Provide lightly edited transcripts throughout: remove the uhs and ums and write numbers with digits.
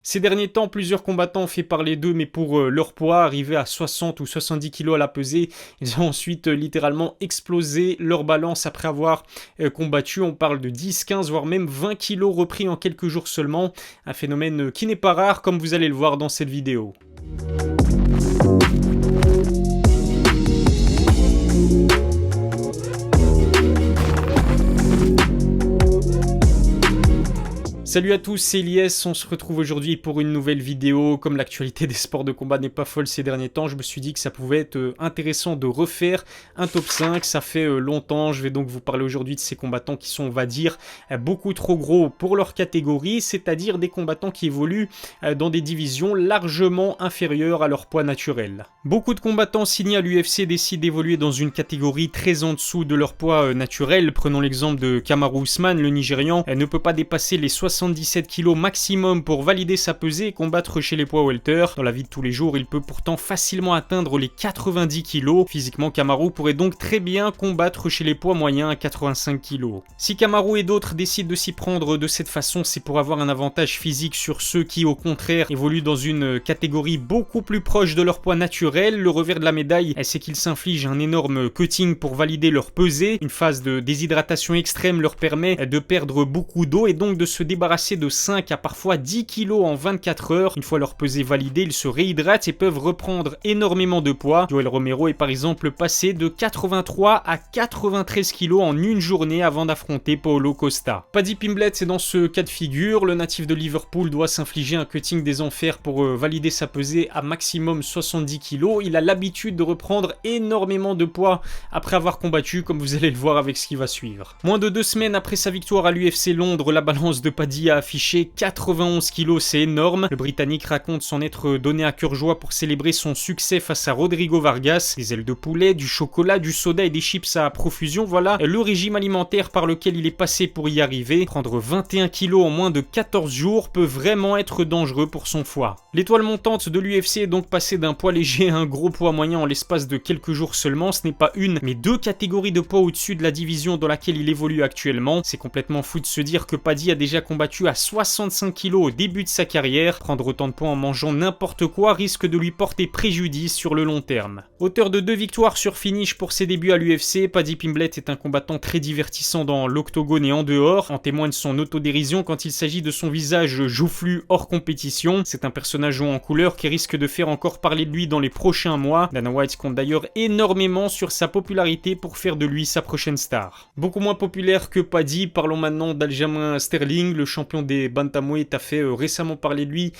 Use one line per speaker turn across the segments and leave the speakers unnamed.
Ces derniers temps, plusieurs combattants ont fait parler d'eux, mais pour leur poids, arrivés à 60 ou 70 kg à la pesée, ils ont ensuite littéralement explosé leur balance après avoir combattu. On parle de 10, 15, voire même 20 kg repris en quelques jours seulement. Un phénomène qui n'est pas rare, comme vous allez le voir dans cette vidéo. Salut à tous, c'est Elias, on se retrouve aujourd'hui pour une nouvelle vidéo. Comme l'actualité des sports de combat n'est pas folle ces derniers temps, je me suis dit que ça pouvait être intéressant de refaire un top 5, ça fait longtemps. Je vais donc vous parler aujourd'hui de ces combattants qui sont, on va dire, beaucoup trop gros pour leur catégorie, c'est-à-dire des combattants qui évoluent dans des divisions largement inférieures à leur poids naturel. Beaucoup de combattants signés à l'UFC décident d'évoluer dans une catégorie très en dessous de leur poids naturel. Prenons l'exemple de Kamaru Usman, le Nigérian ne peut pas dépasser les 77 kg maximum pour valider sa pesée et combattre chez les poids welter. Dans la vie de tous les jours, il peut pourtant facilement atteindre les 90 kg. Physiquement, Kamaru pourrait donc très bien combattre chez les poids moyens à 85 kg. Si Kamaru et d'autres décident de s'y prendre de cette façon, c'est pour avoir un avantage physique sur ceux qui, au contraire, évoluent dans une catégorie beaucoup plus proche de leur poids naturel. Le revers de la médaille, c'est qu'ils s'infligent un énorme cutting pour valider leur pesée. Une phase de déshydratation extrême leur permet de perdre beaucoup d'eau et donc de se débarrasser de 5 à parfois 10 kg en 24 heures. Une fois leur pesée validée, ils se réhydratent et peuvent reprendre énormément de poids. Joel Romero est par exemple passé de 83 à 93 kg en une journée avant d'affronter Paulo Costa. Paddy Pimblett est dans ce cas de figure. Le natif de Liverpool doit s'infliger un cutting des enfers pour valider sa pesée à maximum 70 kg. Il a l'habitude de reprendre énormément de poids après avoir combattu, comme vous allez le voir avec ce qui va suivre. Moins de 2 semaines après sa victoire à l'UFC Londres, la balance de Paddy a affiché 91 kg, c'est énorme. Le Britannique raconte s'en être donné à cœur joie pour célébrer son succès face à Rodrigo Vargas. Des ailes de poulet, du chocolat, du soda et des chips à profusion, voilà le régime alimentaire par lequel il est passé pour y arriver. Prendre 21 kg en moins de 14 jours peut vraiment être dangereux pour son foie. L'étoile montante de l'UFC est donc passée d'un poids léger à un gros poids moyen en l'espace de quelques jours seulement. Ce n'est pas une, mais 2 catégories de poids au-dessus de la division dans laquelle il évolue actuellement. C'est complètement fou de se dire que Paddy a déjà combattu à 65 kg au début de sa carrière. Prendre autant de poids en mangeant n'importe quoi risque de lui porter préjudice sur le long terme. Auteur de 2 victoires sur finish pour ses débuts à l'UFC, Paddy Pimblett est un combattant très divertissant dans l'octogone et en dehors. En témoigne son autodérision quand il s'agit de son visage joufflu hors compétition. C'est un personnage haut en couleur qui risque de faire encore parler de lui dans les prochains mois. Dana White compte d'ailleurs énormément sur sa popularité pour faire de lui sa prochaine star. Beaucoup moins populaire que Paddy, parlons maintenant d'Aljamain Sterling, le champion des bantamweight a fait récemment parler de lui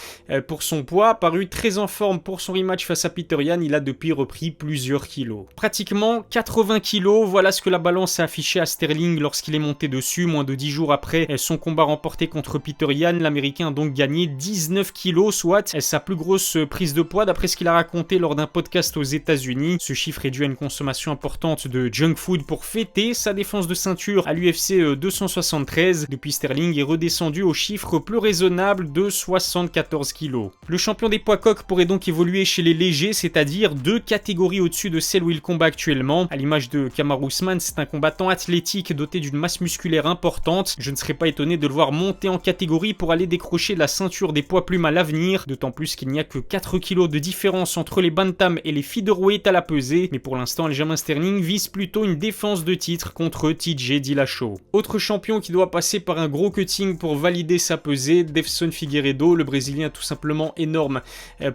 pour son poids. Paru très en forme pour son rematch face à Peter Yan, il a depuis repris plusieurs kilos. Pratiquement 80 kilos, voilà ce que la balance a affiché à Sterling lorsqu'il est monté dessus. Moins de 10 jours après son combat remporté contre Peter Yan, l'Américain a donc gagné 19 kilos, soit sa plus grosse prise de poids d'après ce qu'il a raconté lors d'un podcast aux États-Unis. Ce chiffre est dû à une consommation importante de junk food pour fêter sa défense de ceinture à l'UFC 273. Depuis, Sterling est redescendu au chiffre plus raisonnable de 74 kg. Le champion des poids coqs pourrait donc évoluer chez les légers, c'est-à-dire 2 catégories au-dessus de celle où il combat actuellement. À l'image de Kamaru Usman, c'est un combattant athlétique doté d'une masse musculaire importante. Je ne serais pas étonné de le voir monter en catégorie pour aller décrocher la ceinture des poids plumes à l'avenir, d'autant plus qu'il n'y a que 4 kg de différence entre les bantams et les featherweight à la pesée, mais pour l'instant Aljamain Sterling vise plutôt une défense de titre contre TJ Dillashaw. Autre champion qui doit passer par un gros cutting pour valider sa pesée, Deiveson Figueiredo, le Brésilien tout simplement énorme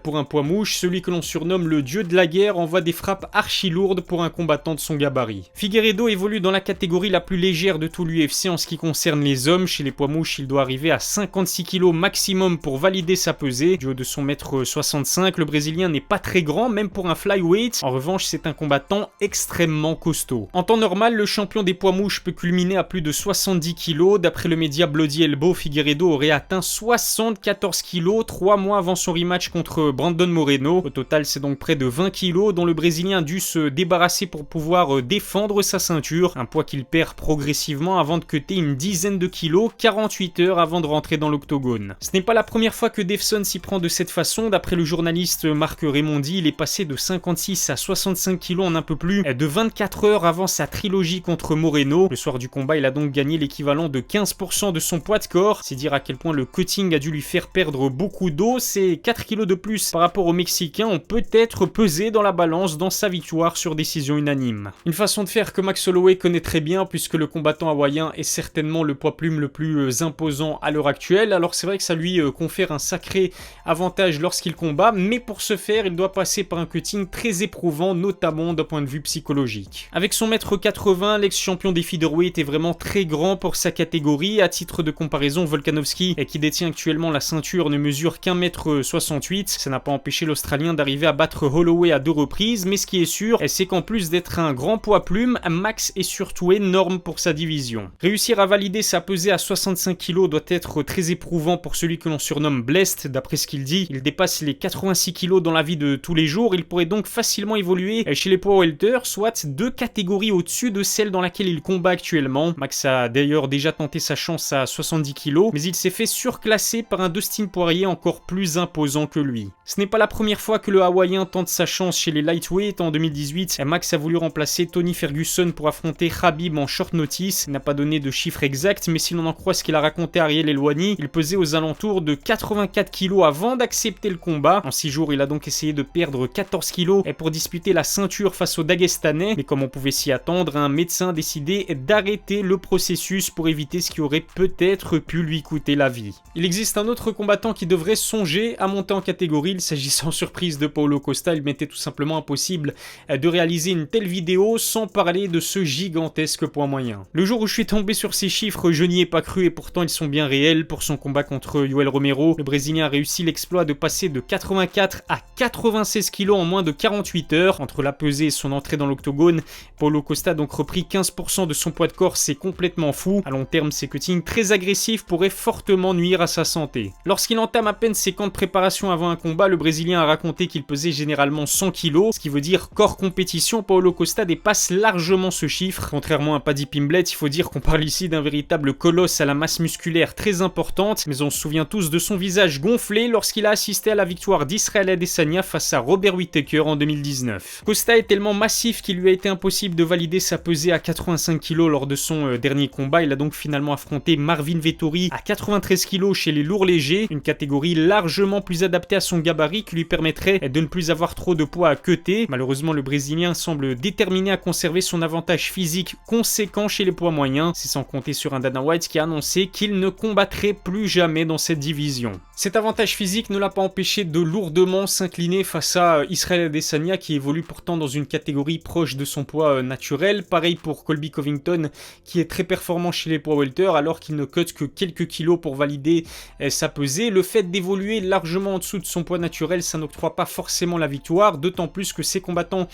pour un poids mouche. Celui que l'on surnomme le dieu de la guerre envoie des frappes archi lourdes pour un combattant de son gabarit. Figueiredo évolue dans la catégorie la plus légère de tout l'UFC en ce qui concerne les hommes. Chez les poids mouches, il doit arriver à 56 kg maximum pour valider sa pesée. Du haut de son mètre 65, le Brésilien n'est pas très grand, même pour un flyweight. En revanche, c'est un combattant extrêmement costaud. En temps normal, le champion des poids mouches peut culminer à plus de 70 kg. D'après le média Bloody Elbow, Figueiredo aurait atteint 74 kg 3 mois avant son rematch contre Brandon Moreno. Au total, c'est donc près de 20 kg dont le Brésilien a dû se débarrasser pour pouvoir défendre sa ceinture. Un poids qu'il perd progressivement avant de cutter une dizaine de kilos 48 heures avant de rentrer dans l'octogone. Ce n'est pas la première fois que Deiveson s'y prend de cette façon. D'après le journaliste Marc Raimondi, il est passé de 56 à 65 kg en un peu plus de 24 heures avant sa trilogie contre Moreno. Le soir du combat, il a donc gagné l'équivalent de 15% de son poids de corps. C'est dire à quel point le cutting a dû lui faire perdre beaucoup d'eau. Ces 4 kilos de plus par rapport au Mexicain ont peut-être pesé dans la balance dans sa victoire sur décision unanime. Une façon de faire que Max Holloway connaît très bien puisque le combattant hawaïen est certainement le poids plume le plus imposant à l'heure actuelle. Alors c'est vrai que ça lui confère un sacré avantage lorsqu'il combat, mais pour ce faire, il doit passer par un cutting très éprouvant, notamment d'un point de vue psychologique. Avec son mètre 80, l'ex-champion des featherweight est vraiment très grand pour sa catégorie. À titre de comparaison, Volkanovski, qui détient actuellement la ceinture, ne mesure qu'1 m 68. Ça n'a pas empêché l'Australien d'arriver à battre Holloway à 2 reprises, mais ce qui est sûr, c'est qu'en plus d'être un grand poids plume, Max est surtout énorme pour sa division. Réussir à valider sa pesée à 65 kg doit être très éprouvant pour celui que l'on surnomme Blessed. D'après ce qu'il dit, il dépasse les 86 kg dans la vie de tous les jours. Il pourrait donc facilement évoluer chez les poids welter, soit 2 catégories au-dessus de celle dans laquelle il combat actuellement. Max a d'ailleurs déjà tenté sa chance à 70 kg, mais il s'est fait surclasser par un Dustin Poirier encore plus imposant que lui. Ce n'est pas la première fois que le Hawaïen tente sa chance chez les lightweight. En 2018, Max a voulu remplacer Tony Ferguson pour affronter Khabib en short notice. Il n'a pas donné de chiffre exact, mais si l'on en croit ce qu'il a raconté à Ariel Helwani, il pesait aux alentours de 84 kg avant d'accepter le combat. En 6 jours, il a donc essayé de perdre 14 kg pour disputer la ceinture face au Dagestanais, mais comme on pouvait s'y attendre, un médecin a décidé d'arrêter le processus pour éviter ce qui aurait peut-être pu lui coûter la vie. Il existe un autre combattant qui devrait songer à monter en catégorie. Il s'agit sans surprise de Paulo Costa. Il m'était tout simplement impossible de réaliser une telle vidéo sans parler de ce gigantesque poids moyen. Le jour où je suis tombé sur ces chiffres, je n'y ai pas cru et pourtant ils sont bien réels. Pour son combat contre Yoel Romero, le Brésilien a réussi l'exploit de passer de 84 à 96 kg en moins de 48 heures. Entre la pesée et son entrée dans l'octogone, Paulo Costa a donc repris 15% de son poids de corps. C'est complètement fou. À long terme, ces cuttings très agressifs pourraient fortement nuire à sa santé. Lorsqu'il entame à peine ses camps de préparation avant un combat, le Brésilien a raconté qu'il pesait généralement 100 kg, ce qui veut dire qu'hors compétition, Paulo Costa dépasse largement ce chiffre. Contrairement à Paddy Pimblett, il faut dire qu'on parle ici d'un véritable colosse à la masse musculaire très importante, mais on se souvient tous de son visage gonflé lorsqu'il a assisté à la victoire d'Israel Adesanya face à Robert Whittaker en 2019. Costa est tellement massif qu'il lui a été impossible de valider sa pesée à 85 kg lors de son dernier combat. Il a donc finalement affronté Marvin Vettori à 93 kg chez les lourds légers, une catégorie largement plus adaptée à son gabarit qui lui permettrait de ne plus avoir trop de poids à cutter. Malheureusement, le Brésilien semble déterminé à conserver son avantage physique conséquent chez les poids moyens. C'est sans compter sur un Dana White qui a annoncé qu'il ne combattrait plus jamais dans cette division. Cet avantage physique ne l'a pas empêché de lourdement s'incliner face à Israel Adesanya qui évolue pourtant dans une catégorie proche de son poids naturel. Pareil pour Colby Covington qui est très performant chez les poids welter alors qu'il ne cut que quelques kilos pour valider sa pesée. Le fait d'évoluer largement en dessous de son poids naturel, ça n'octroie pas forcément la victoire, d'autant plus que ces combattants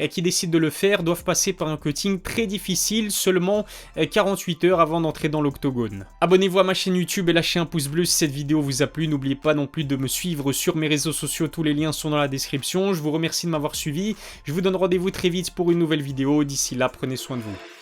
qui décident de le faire doivent passer par un cutting très difficile, seulement 48 heures avant d'entrer dans l'octogone. Abonnez-vous à ma chaîne YouTube et lâchez un pouce bleu si cette vidéo vous a plu. N'oubliez pas non plus de me suivre sur mes réseaux sociaux, tous les liens sont dans la description. Je vous remercie de m'avoir suivi, je vous donne rendez-vous très vite pour une nouvelle vidéo. D'ici là, prenez soin de vous.